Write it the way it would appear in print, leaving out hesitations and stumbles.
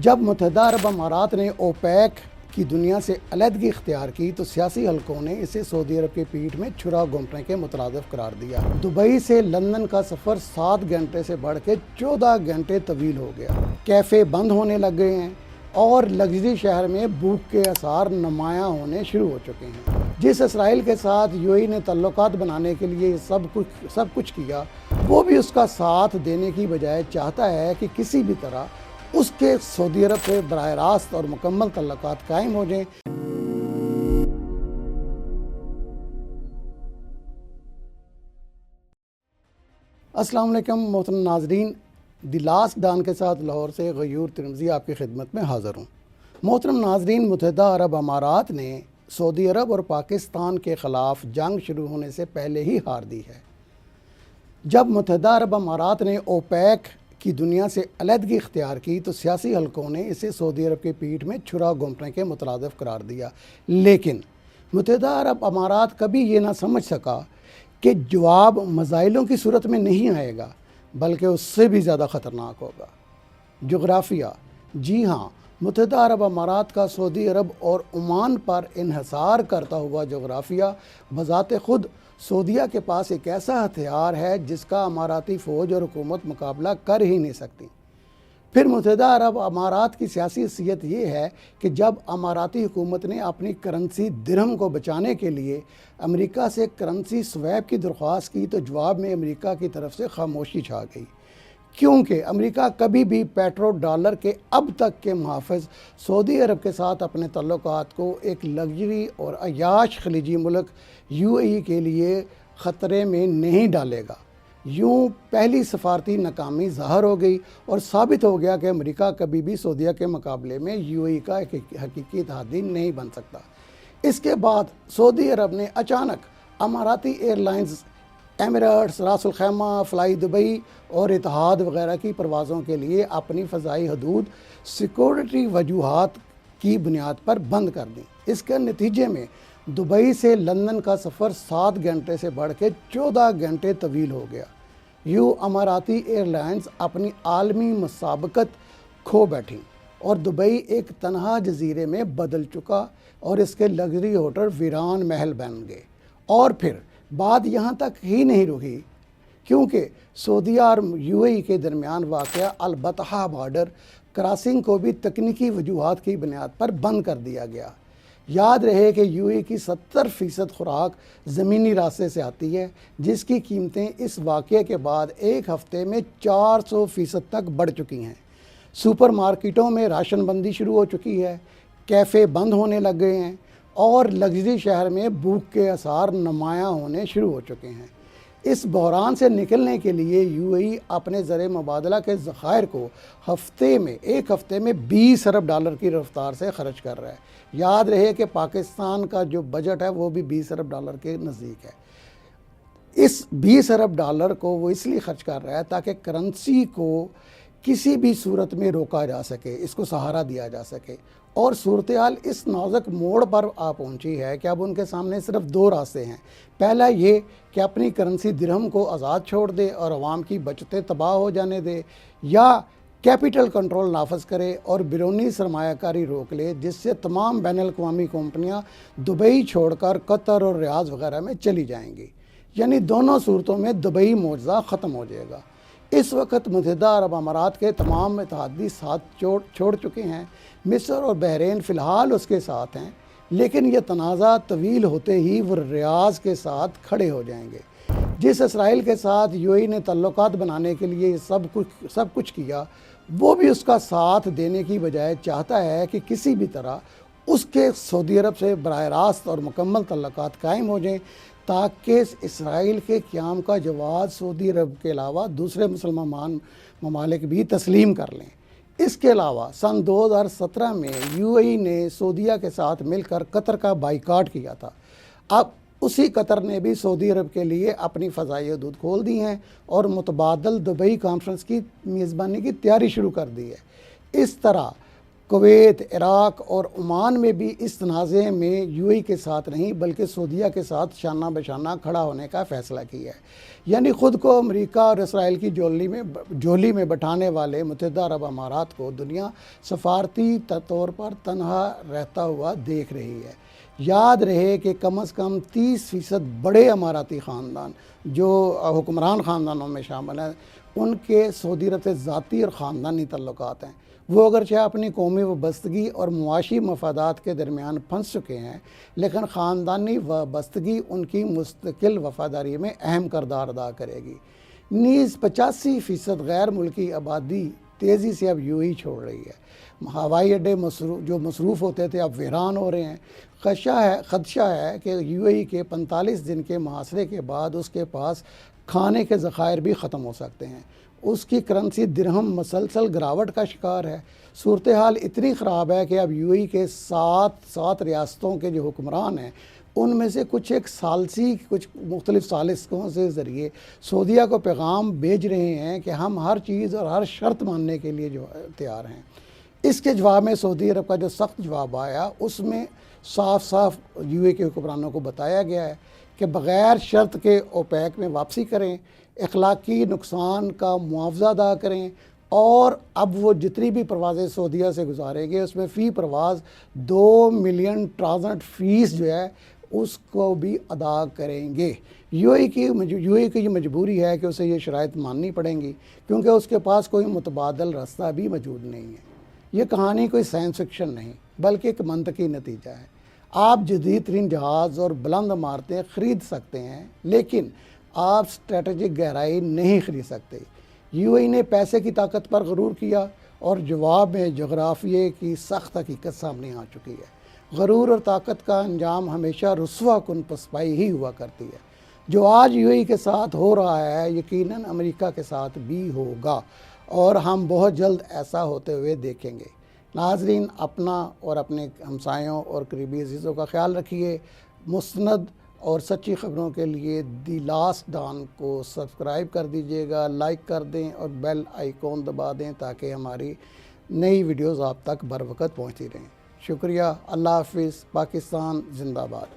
जब मुत्तहिदा अरब अमारात ने ओपेक की दुनिया से अलहदगी इख्तियार की तो सियासी हलकों ने इसे सऊदी अरब के पीठ में छुरा घोंपने के मुतरादिफ करार दिया। दुबई से लंदन का सफ़र 7 घंटे से बढ़ के 14 घंटे तवील हो गया। कैफ़े बंद होने लग गए हैं और लग्जरी शहर में भूख के आसार नुमायाँ होने शुरू हो चुके हैं। जिस इसराइल के साथ यूएई ने तल्लुकात बनाने के लिए सब कुछ किया, वो भी उसका साथ देने की बजाय चाहता है कि किसी भी तरह उसके सऊदी अरब से बराह रास्त और मुकम्मल तल्लुकात कायम हो जाएं। अस्सलाम वालेकुम मोहतरम नाजरीन, द लास्ट डॉन के साथ लाहौर से गयूर तिरमिज़ी आपकी खिदमत में हाज़िर हूँ। मोहतरम नाजरीन, मुत्तहिदा अरब अमारात ने सऊदी अरब और पाकिस्तान के ख़िलाफ़ जंग शुरू होने से पहले ही हार दी है। जब मुत्तहिदा अरब अमारात ने ओपेक की दुनिया से अलहदगी इख्तियार की तो सियासी हलकों ने इसे सऊदी अरब के पीठ में छुरा घोंपने के मुतरादिफ करार दिया। लेकिन मुत्तहिदा अरब अमारात कभी ये ना समझ सका कि जवाब मज़ाइलों की सूरत में नहीं आएगा, बल्कि उससे भी ज़्यादा ख़तरनाक होगा। जोग्राफिया, जी हाँ, मुत्तहिदा अरब अमारात का सऊदी अरब और ओमान पर इन्हिसार करता हुआ जोग्राफिया बज़ाते ख़ुद सऊदीया के पास एक ऐसा हथियार है जिसका अमाराती फ़ौज और हुकूमत मुकाबला कर ही नहीं सकती। फिर मुत्तहिदा अरब अमारात की सियासी हैसियत ये है कि जब अमाराती हुकूमत ने अपनी करेंसी दिरहम को बचाने के लिए अमेरिका से करेंसी स्वैप की दरख्वास्त की तो जवाब में अमेरिका की तरफ से खामोशी छा गई, क्योंकि अमेरिका कभी भी पेट्रो डॉलर के अब तक के मुहाफ़िज़ सऊदी अरब के साथ अपने तल्लुकात को एक लग्जरी और अयाश खलीजी मुल्क यूएई के लिए ख़तरे में नहीं डालेगा। यूँ पहली सफारती नाकामी ज़ाहिर हो गई और साबित हो गया कि अमेरिका कभी भी सऊदीया के मुकाबले में यूएई का एक हकीकी इत्तेहादी नहीं बन सकता। इसके बाद सऊदी अरब ने अचानक अमाराती एयरलाइंस एमिरेट्स, रासुल खैमा, फ्लाई दुबई और इतिहाद वगैरह की परवाज़ों के लिए अपनी फ़ज़ाई हदूद सिक्योरिटी वजूहात की बुनियाद पर बंद कर दी। इसके नतीजे में दुबई से लंदन का सफ़र 7 घंटे से बढ़ के 14 घंटे तवील हो गया। यूँ अमाराती एयरलाइंस अपनी आलमी मुसाबकत खो बैठी और दुबई एक तनहा जजीरे में बदल चुका और इसके लग्जरी होटल वीरान महल बन गए। और फिर बात यहाँ तक ही नहीं रुकी, क्योंकि सऊदीया और यूएई के दरमियान वाक़या अल-बतहा बॉर्डर क्रॉसिंग को भी तकनीकी वजूहात की बुनियाद पर बंद कर दिया गया। याद रहे कि यूएई की 70% खुराक ज़मीनी रास्ते से आती है, जिसकी कीमतें इस वाक़े के बाद एक हफ़्ते में 400% तक बढ़ चुकी हैं। सुपर मार्केटों में राशन बंदी शुरू हो चुकी है, कैफ़े बंद होने लग गए हैं और लग्जरी शहर में भूख के आसार नुमायाँ होने शुरू हो चुके हैं। इस बहरान से निकलने के लिए यूएई अपने ज़र मुबादला के ज़खायर को एक हफ़्ते में 20 अरब डॉलर की रफ्तार से ख़र्च कर रहा है। याद रहे कि पाकिस्तान का जो बजट है वो भी 20 अरब डॉलर के नज़दीक है। इस 20 अरब डॉलर को वो इसलिए ख़र्च कर रहा है ताकि करेंसी को किसी भी सूरत में रोका जा सके, इसको सहारा दिया जा सके। और सूरत हाल इस नाजुक मोड़ पर आ पहुंची है कि अब उनके सामने सिर्फ 2 रास्ते हैं। पहला ये कि अपनी करेंसी दिरहम को आज़ाद छोड़ दे और अवाम की बचतें तबाह हो जाने दे, या कैपिटल कंट्रोल नाफज करे और बैरूनी सरमायाकारी रोक ले, जिससे तमाम बैनुल-अक़वामी कंपनियाँ दुबई छोड़कर कतर और रियाद वगैरह में चली जाएंगी। यानी दोनों सूरतों में दुबई मौजज़ा ख़त्म हो जाएगा। इस वक्त मुत्तहिदा अरब अमारात के तमाम इत्तेहादी साथ छोड़ चुके हैं। मिस्र और बहरीन फ़िलहाल उसके साथ हैं, लेकिन यह तनाज़ा तवील होते ही वो रियाद के साथ खड़े हो जाएंगे। जिस इसराइल के साथ यूएई ने तल्लुकात बनाने के लिए सब कुछ किया, वो भी उसका साथ देने की बजाय चाहता है कि किसी भी तरह उसके सऊदी अरब से बराह रास्त और मुकम्मल तल्लुकात कायम हो जाएं, ताकि इसराइल के क़याम का जवाब सऊदी अरब के अलावा दूसरे मुसलमान ममालिक भी तस्लीम कर लें। इसके अलावा सन 2017 में यूएई ने सऊदीया के साथ मिलकर कतर का बाइकाट किया था। अब उसी कतर ने भी सऊदी अरब के लिए अपनी फ़ज़ाई हदूद खोल दी हैं और मुतबादल दुबई कॉन्फ्रेंस की मेज़बानी की तैयारी शुरू कर दी है। इस तरह कुवैत, इराक़ और ओमान में भी इस तनाज़े में यूएई के साथ नहीं बल्कि सऊदीया के साथ शाना बशाना खड़ा होने का फ़ैसला किया है। यानी ख़ुद को अमेरिका और इसराइल की झोली में बैठाने वाले मुत्तहिदा अरब अमारात को दुनिया सफारती तौर पर तनहा रहता हुआ देख रही है। याद रहे कि कम से कम 30% बड़े अमाराती ख़ानदान जो हुक्मरान ख़ानदानों में शामिल हैं, उनके सऊदी अरब से ज़ाती और ख़ानदानी ताल्लुकात हैं। वो अगरचे अपनी कौमी वाबस्तगी और मुआशी मफादात के दरमियान फंस चुके हैं, लेकिन ख़ानदानी वाबस्तगी उनकी मुस्तकिल वफ़ादारी में अहम किरदार अदा करेगी। नीज़ 85% गैर मुल्की आबादी तेज़ी से अब यूएई छोड़ रही है। हवाई अड्डे जो मसरूफ़ होते थे अब वीरान हो रहे हैं। ख़दशा है कि यूएई के 45 दिन के मुहासरे के बाद उसके पास खाने के ज़खायर भी ख़त्म हो सकते हैं। उसकी करेंसी दिरहम मसलसल गिरावट का शिकार है। सूरत हाल इतनी ख़राब है कि अब यूएई के सात रियासतों के जो हुक्मरान हैं, उनमें से कुछ कुछ मुख्तलिफ़ सालिसों से ज़रिए सऊदीया को पैगाम भेज रहे हैं कि हम हर चीज़ और हर शर्त मानने के लिए जो तैयार हैं। इसके जवाब में सऊदी अरब का जो सख्त जवाब आया, उसमें साफ साफ यूएई के हुक्मरानों को बताया गया है कि बग़ैर शर्त के ओपेक में वापसी करें, अखलाकी नुकसान का मुआवजा अदा करें, और अब वो जितनी भी परवाज़ें सऊदीया से गुजारेंगे उसमें फ़ी परवाज़ 2 मिलियन ट्रांज़िट फ़ीस जो है उसको भी अदा करेंगे। यूएई की ये मजबूरी है कि उसे ये शराइत माननी पड़ेंगी, क्योंकि उसके पास कोई मुतबादल रास्ता भी मौजूद नहीं है। ये कहानी कोई साइंस फिक्शन नहीं बल्कि एक मंतकी नतीजा है। आप जदीद तरीन जहाज़ और बुलंद इमारतें ख़रीद सकते हैं, लेकिन आप स्ट्रेटजिक गहराई नहीं ख़रीद सकते। यूएई ने पैसे की ताकत पर गरूर किया और जवाब में जोग्राफिये की सख्त हकीकत सामने आ चुकी है। गरूर और ताकत का अंजाम हमेशा रुस्वा कुन पसपाई ही हुआ करती है। जो आज यूएई के साथ हो रहा है, यकीनन अमेरिका के साथ भी होगा, और हम बहुत जल्द ऐसा होते हुए देखेंगे। नाज़रीन, अपना और अपने हमसायों और करीबी अज़ीज़ों का ख्याल रखिए। मुस्नद और सच्ची ख़बरों के लिए दी लास्ट डॉन को सब्सक्राइब कर दीजिएगा, लाइक कर दें और बेल आइकॉन दबा दें ताकि हमारी नई वीडियोज़ आप तक बर वक़्त पहुँचती रहें। शुक्रिया। अल्लाह हाफ़िज़। पाकिस्तान ज़िंदाबाद।